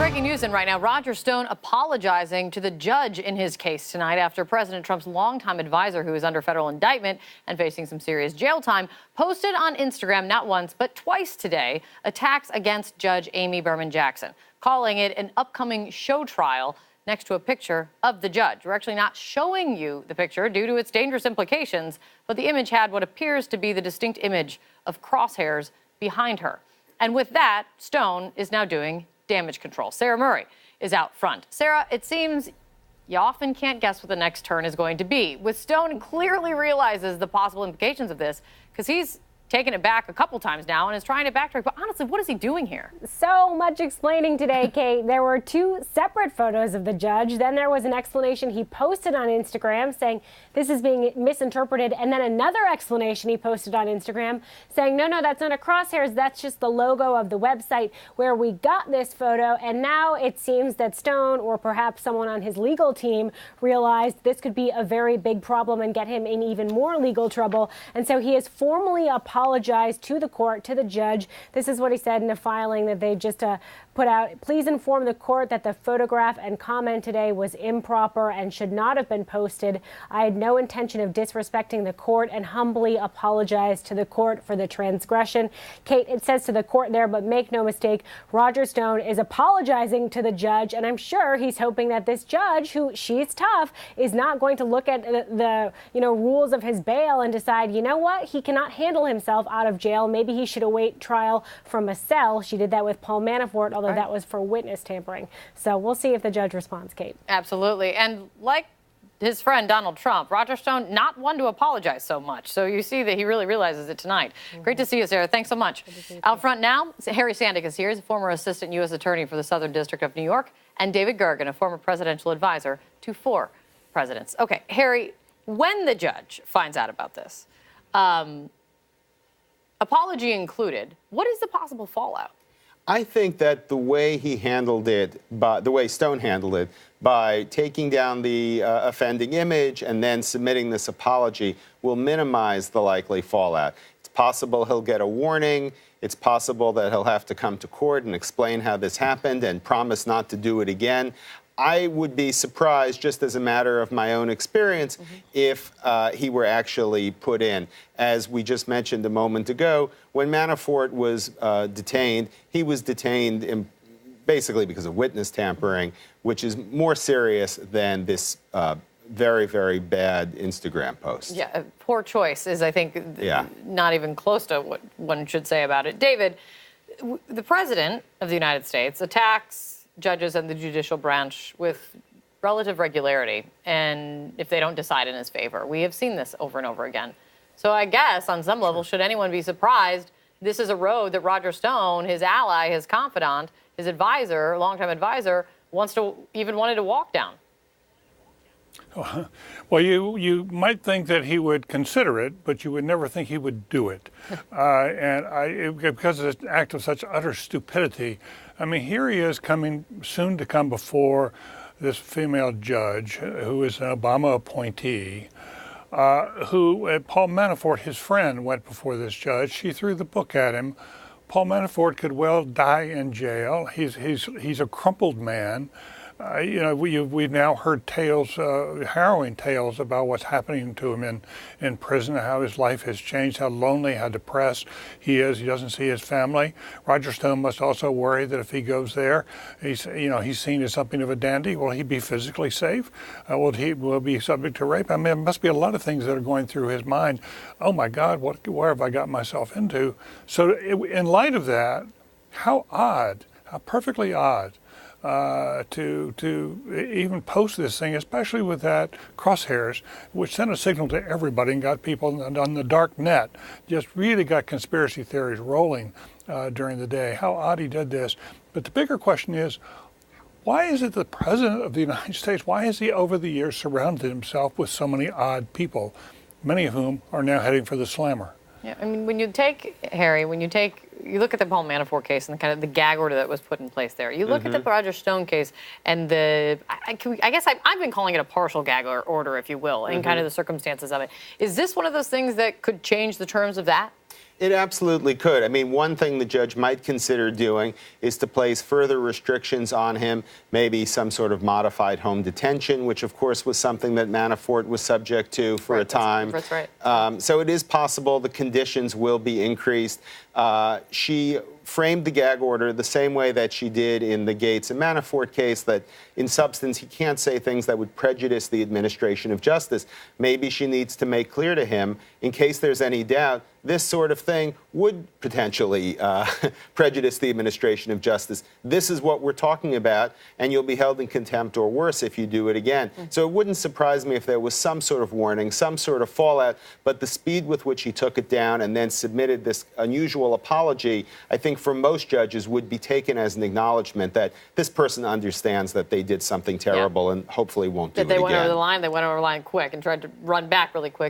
Breaking news in right now, Roger Stone apologizing to the judge in his case tonight after President Trump's longtime advisor, who is under federal indictment and facing some serious jail time, posted on Instagram not once but twice today attacks against Judge Amy Berman Jackson, calling it an upcoming show trial next to a picture of the judge. We're actually not showing you the picture due to its dangerous implications, but the image had what appears to be the distinct image of crosshairs behind her. And with that, Stone is now doing damage control. Sarah Murray is out front. Sarah, it seems you often can't guess what the next turn is going to be. With Stone clearly realizes the possible implications of this because he's taken it back a couple times now and is trying to backtrack. But honestly, what is he doing here? So much explaining today, Kate. There were two separate photos of the judge. Then there was an explanation he posted on Instagram saying this is being misinterpreted. And then another explanation he posted on Instagram saying, no, that's not a crosshairs. That's just the logo of the website where we got this photo. And now it seems that Stone, or perhaps someone on his legal team, realized this could be a very big problem and get him in even more legal trouble. And so he has formally apologized to the court, to the judge. This is what he said in a filing that they just put out. Please inform the court that the photograph and comment today was improper and should not have been posted. I had no intention of disrespecting the court and humbly apologize to the court for the transgression. Kate, it says to the court there, but make no mistake, Roger Stone is apologizing to the judge, and I'm sure he's hoping that this judge, who she's tough, is not going to look at the rules of his bail and decide, you know what, he cannot handle himself out of jail. Maybe he should await trial from a cell. She did that with Paul Manafort, although that was for witness tampering. So we'll see if the judge responds, Kate. Absolutely. And like his friend Donald Trump, Roger Stone, not one to apologize so much. So you see that he really realizes it tonight. Great to see you, Sarah. Thanks so much. Out front now, Harry Sandick is here. He's a former assistant U.S. attorney for the Southern District of New York, and David Gergen, a former presidential advisor to 4 presidents. Okay, Harry, when the judge finds out about this, apology included, what is the possible fallout? I think that the way he handled it, the way Stone handled it, by taking down the offending image and then submitting this apology, will minimize the likely fallout. It's possible he'll get a warning. It's possible that he'll have to come to court and explain how this happened and promise not to do it again. I would be surprised, just as a matter of my own experience, if he were actually put in. As we just mentioned a moment ago, when Manafort was detained, he was detained basically because of witness tampering, which is more serious than this very, very bad Instagram post. Yeah, poor choice is, I think, not even close to what one should say about it. David, the president of the United States attacks judges and the judicial branch with relative regularity, and if they don't decide in his favor. We have seen this over and over again. So I guess on some level, should anyone be surprised, this is a road that Roger Stone, his ally, his confidant, his advisor, longtime advisor, wanted to walk down. Well, you might think that he would consider it, but you would never think he would do it. Because it's an act of such utter stupidity. I mean, here he is soon to come before this female judge, who is an Obama appointee, Paul Manafort, his friend, went before this judge. She threw the book at him. Paul Manafort could well die in jail. He's a crumpled man. We've now heard tales, harrowing tales about what's happening to him in prison, how his life has changed, how lonely, how depressed he is. He doesn't see his family. Roger Stone must also worry that if he goes there, he's seen as something of a dandy. Will he be physically safe? Will he be subject to rape? I mean, there must be a lot of things that are going through his mind. Oh my God, where have I got myself into? So in light of that, how odd, how perfectly odd. To even post this thing, especially with that crosshairs, which sent a signal to everybody and got people on the dark net, just really got conspiracy theories rolling during the day. How odd he did this. But the bigger question is, why is it the President of the United States, why has he over the years surrounded himself with so many odd people, many of whom are now heading for the slammer? Yeah, I mean, when you you look at the Paul Manafort case and kind of the gag order that was put in place there. You look at the Roger Stone case and I guess I've been calling it a partial gag order, if you will, and kind of the circumstances of it. Is this one of those things that could change the terms of that? It absolutely could. I mean, one thing the judge might consider doing is to place further restrictions on him, maybe some sort of modified home detention, which, of course, was something that Manafort was subject to for a time. That's right. So it is possible the conditions will be increased. She framed the gag order the same way that she did in the Gates and Manafort case, that in substance he can't say things that would prejudice the administration of justice. Maybe she needs to make clear to him, in case there's any doubt, this sort of thing would potentially prejudice the administration of justice. This is what we're talking about, and you'll be held in contempt or worse if you do it again. So it wouldn't surprise me if there was some sort of warning, some sort of fallout, but the speed with which he took it down and then submitted this unusual apology, I think for most judges would be taken as an acknowledgement that this person understands that they did something terrible and hopefully won't do it again. That they went over the line, they went over the line quick and tried to run back really quick.